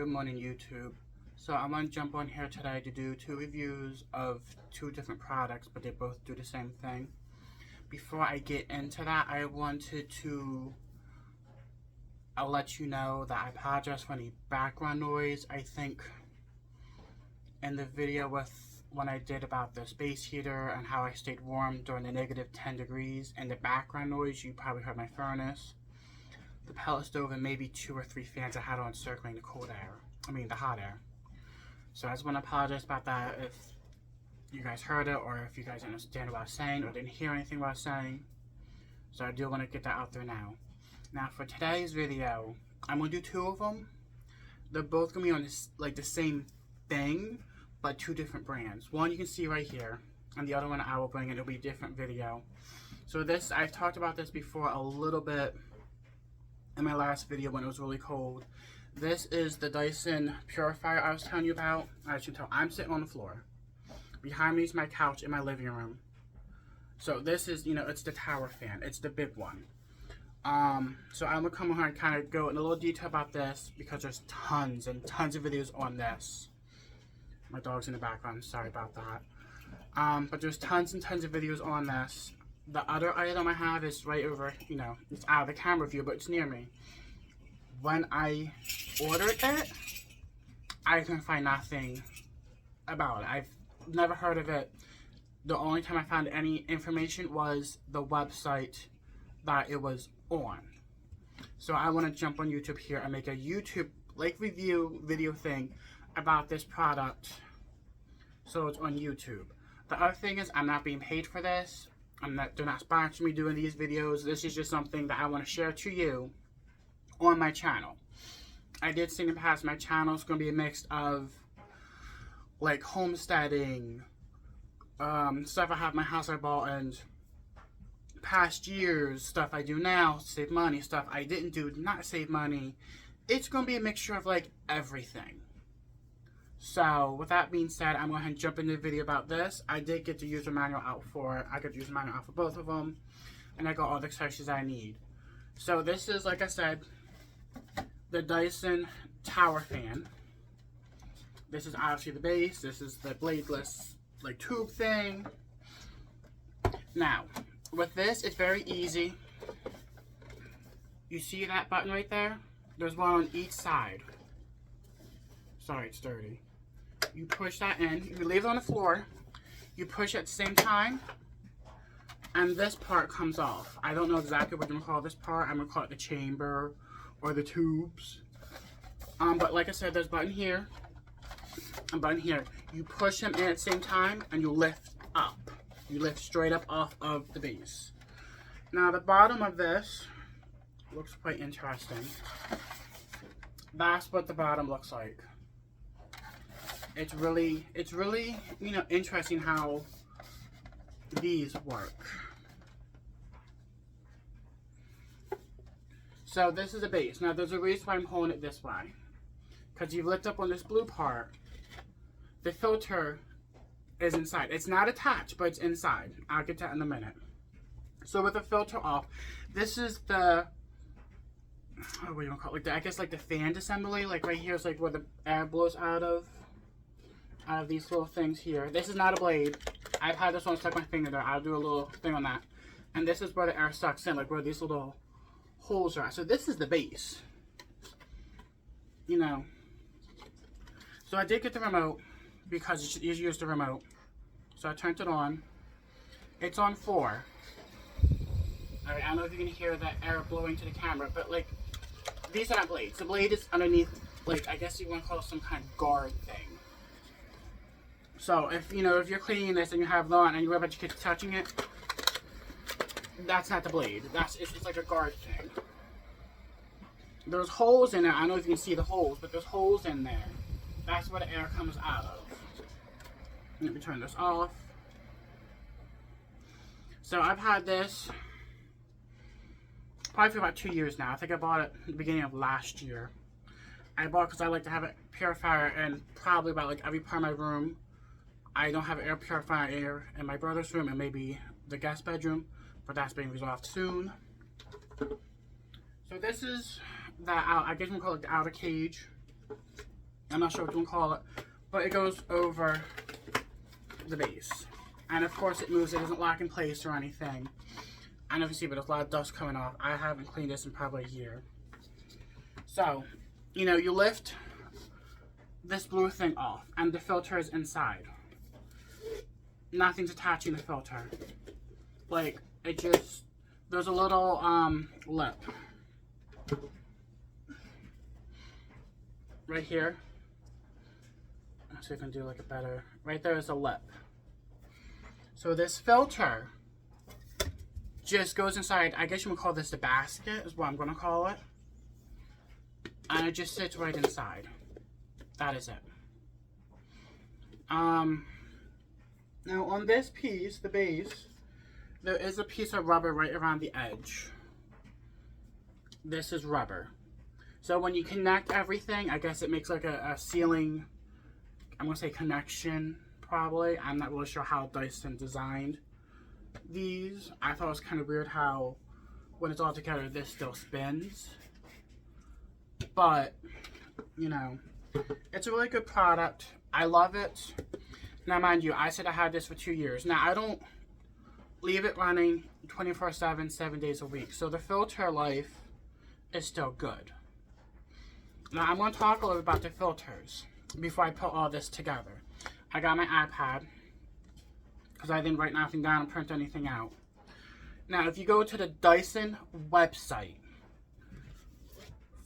Good morning, YouTube. So I'm going to jump on here today to do two reviews of two different products, but they both do the same thing. Before I get into that, I wanted to I'll let you know that I apologize for any background noise. I think in the video when I did about the space heater and how I stayed warm during the negative 10 degrees, and the background noise, you probably heard my furnace, the pellet stove, and maybe 2 or 3 fans I had on circling the the hot air. So I just want to apologize about that if you guys heard it, or if you guys understand what I was saying, or didn't hear anything what I was saying. So I do want to get that out there now. Now for today's video, I'm going to do two of them. They're both going to be on the same thing, but two different brands. One you can see right here, and the other one I will bring in. It'll be a different video. So this, I've talked about this before a little bit in my last video when it was really cold. This is the Dyson purifier I was telling you about. As you can tell, I'm sitting on the floor. Behind me is my couch in my living room. So this is, it's the tower fan. It's the big one. So I'm gonna come over and kind of go in a little detail about this because there's tons and tons of videos on this. My dog's in the background, sorry about that. But there's tons and tons of videos on this. The other item I have is right over, it's out of the camera view, but it's near me. When I ordered it, I couldn't find nothing about it. I've never heard of it. The only time I found any information was the website that it was on. So I want to jump on YouTube here and make a YouTube review video thing about this product, so it's on YouTube. The other thing is, I'm not being paid for this. They're not sponsoring me doing these videos. This is just something that I want to share to you on my channel. I did say in the past, my channel is going to be a mix of like homesteading, stuff I have in my house I bought, and past years, stuff I do now, save money, stuff I didn't do, not save money. It's going to be a mixture of like everything. So with that being said, I'm going to jump into the video about this. I did get the user manual out for it. I got the user manual out for both of them, and I got all the accessories I need. So this is, like I said, the Dyson tower fan. This is obviously the base. This is the bladeless tube thing. Now with this, it's very easy. You see that button right there? There's one on each side. Sorry, it's dirty. You push that in. You leave it on the floor. You push at the same time, and this part comes off. I don't know exactly what I'm going to call this part. I'm going to call it the chamber or the tubes. But like I said, there's a button here, a button here. You push them in at the same time, and you lift up. You lift straight up off of the base. Now the bottom of this looks quite interesting. That's what the bottom looks like. It's really, interesting how these work. So this is a base. Now there's a reason why I'm holding it this way. Because you lift up on this blue part, the filter is inside. It's not attached, but it's inside. I'll get to that in a minute. So with the filter off, this is the, what do you want to call it? I guess the fan assembly. Right here is where the air blows out of these little things here. This is not a blade. I've had this one stuck my finger there. I'll do a little thing on that. And this is where the air sucks in, where these little holes are. So this is the base. So I did get the remote because it's easier to use the remote. So I turned it on. It's on 4. Alright, I don't know if you can hear that air blowing to the camera, but these are not blades. The blade is underneath, I guess you want to call it some kind of guard thing. So if you're cleaning this and you have it on and you worry about your kids touching it, that's not the blade. It's like a guard thing. There's holes in there. I don't know if you can see the holes, but there's holes in there. That's where the air comes out of. Let me turn this off. So I've had this probably for about 2 years now. I think I bought it at the beginning of last year. I bought it because I like to have a purifier in probably about every part of my room. I don't have an air purifier in my brother's room and maybe the guest bedroom, but that's being resolved soon. So this is the I guess we call it the outer cage. I'm not sure what you want to call it, but it goes over the base. And of course it moves, it doesn't lock in place or anything. I don't know if you see, but there's a lot of dust coming off. I haven't cleaned this in probably a year. So, you know, you lift this blue thing off, and the filter is inside. Nothing's attaching the filter. Like, it just, there's a little lip right here. Let's see if I can do like a better. Right there is a lip. So this filter just goes inside. I guess you would call this the basket, is what I'm gonna call it. And it just sits right inside. That is it. Now on this piece, the base, there is a piece of rubber right around the edge. This is rubber. So when you connect everything, I guess it makes like a ceiling, I'm gonna say connection, probably. I'm not really sure how Dyson designed these. I thought it was kind of weird how when it's all together, this still spins. But, you know, it's a really good product. I love it. Now, mind you, I said I had this for 2 years. Now, I don't leave it running 24/7, 7 days a week. So the filter life is still good. Now, I'm going to talk a little bit about the filters before I put all this together. I got my iPad because I didn't write nothing down and print anything out. Now, if you go to the Dyson website,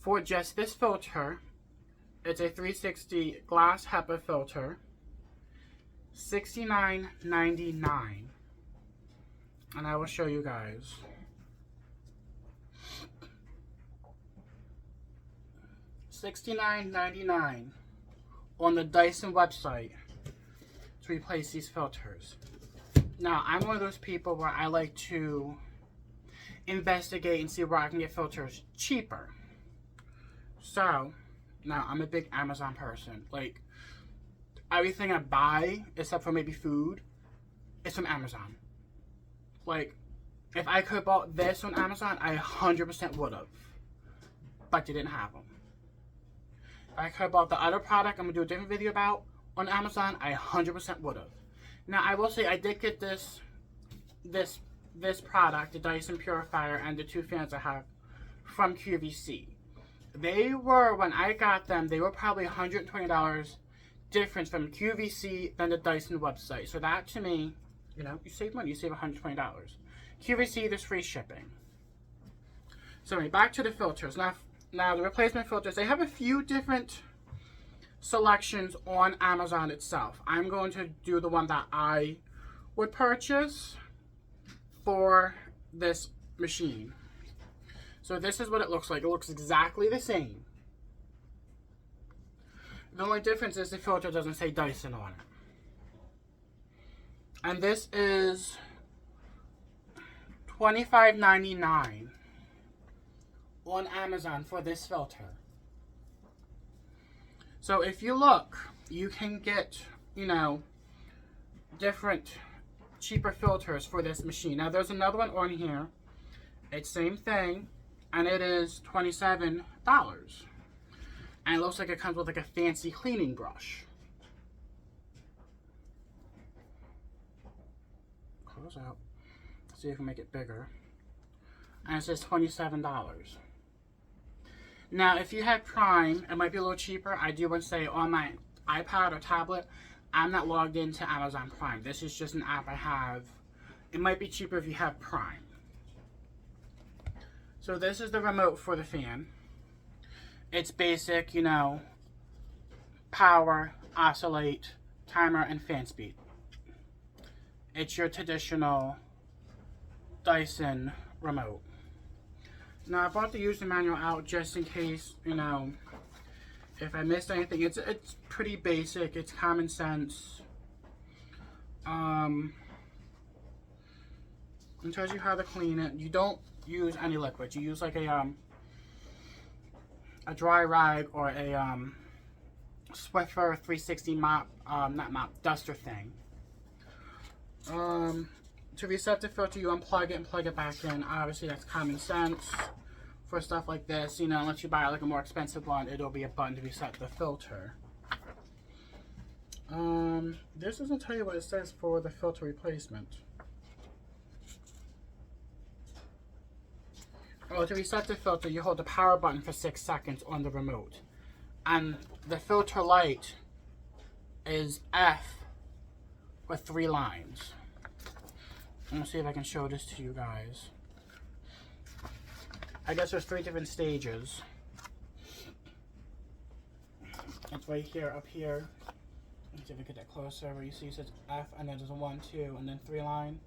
for just this filter, it's a 360 glass HEPA filter, $69.99, and I will show you guys. $69.99 on the Dyson website to replace these filters. Now, I'm one of those people where I like to investigate and see where I can get filters cheaper. So, now I'm a big Amazon person. Like, everything I buy, except for maybe food, is from Amazon. Like, if I could have bought this on Amazon, I 100% would have. But they didn't have them. If I could have bought the other product I'm going to do a different video about on Amazon, I 100% would have. Now, I will say I did get this product, the Dyson Purifier, and the 2 fans I have from QVC. They were, when I got them, they were probably $120 difference from QVC than the Dyson website. So that, to me, you know, you save money. You save $120. QVC, there's free shipping. So anyway, back to the filters. Now the replacement filters, they have a few different selections on Amazon itself. I'm going to do the one that I would purchase for this machine. So this is what it looks like. It looks exactly the same. The only difference is the filter doesn't say Dyson on it. And this is $25.99 on Amazon for this filter. So if you look, you can get, you know, different cheaper filters for this machine. Now there's another one on here. It's same thing. And it is $27. And it looks like it comes with like a fancy cleaning brush. Close out. Let's see if I can make it bigger. And it says $27. Now, if you have Prime, it might be a little cheaper. I do want to say on my iPad or tablet, I'm not logged into Amazon Prime. This is just an app I have. It might be cheaper if you have Prime. So this is the remote for the fan. It's basic, you know, power, oscillate, timer, and fan speed. It's your traditional Dyson remote. Now I brought the user manual out just in case, you know, if I missed anything. It's pretty basic. It's common sense. It tells you how to clean it. You don't use any liquid. You use like a dry rag or a Swiffer 360 mop, not mop, duster thing. To reset the filter, you unplug it and plug it back in. Obviously, that's common sense for stuff like this. You know, unless you buy like a more expensive one, it'll be a button to reset the filter. This doesn't tell you what it says for the filter replacement. Oh, to reset the filter, you hold the power button for 6 seconds on the remote. And the filter light is F with 3 lines. I'm gonna see if I can show this to you guys. I guess there's 3 different stages. It's right here, up here. Let's see if we get that closer, where you see it says F, and then there's a 1, 2, and then 3 line.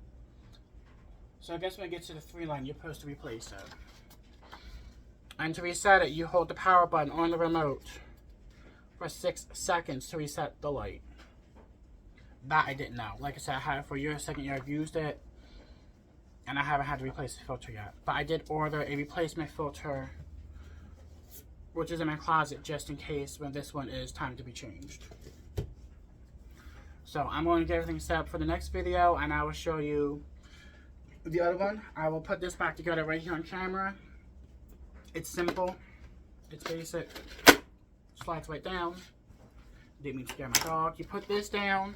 So I guess when it gets to the 3 line, you're supposed to replace it. And to reset it, you hold the power button on the remote for 6 seconds to reset the light. That I didn't know. Like I said, I had it for a year, second year I've used it, and I haven't had to replace the filter yet. But I did order a replacement filter, which is in my closet just in case when this one is time to be changed. So I'm going to get everything set up for the next video, and I will show you the other one. I will put this back together right here on camera. It's simple. It's basic. Slides right down. Didn't mean to scare my dog. You put this down.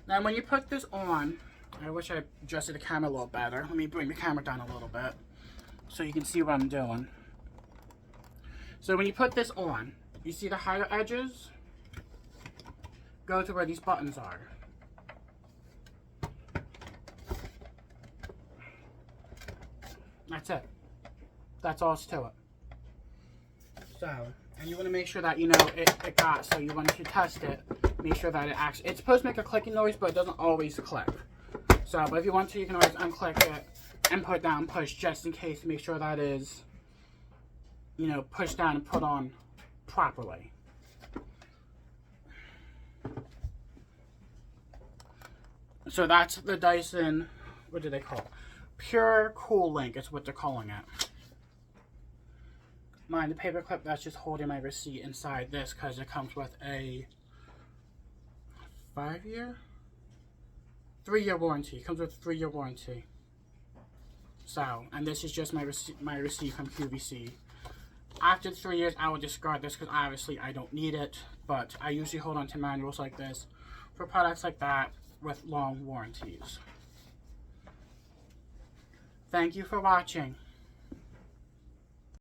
Now when you put this on, I wish I adjusted the camera a little better. Let me bring the camera down a little bit so you can see what I'm doing. So when you put this on, you see the higher edges? Go to where these buttons are. That's it. That's all to it. So, and you want to make sure that, you know, it got, so you want to test it, make sure that it actually, it's supposed to make a clicking noise, but it doesn't always click. So, but if you want to, you can always unclick it and put down push just in case to make sure that is, you know, pushed down and put on properly. So that's the Dyson, what do they call it? Pure Cool Link is what they're calling it. Mine, the paper clip, that's just holding my receipt inside this because it comes with a 3-year warranty. It comes with a 3-year warranty. So, and this is just my receipt from QVC. After 3 years, I will discard this because obviously I don't need it. But I usually hold on to manuals like this for products like that with long warranties. Thank you for watching.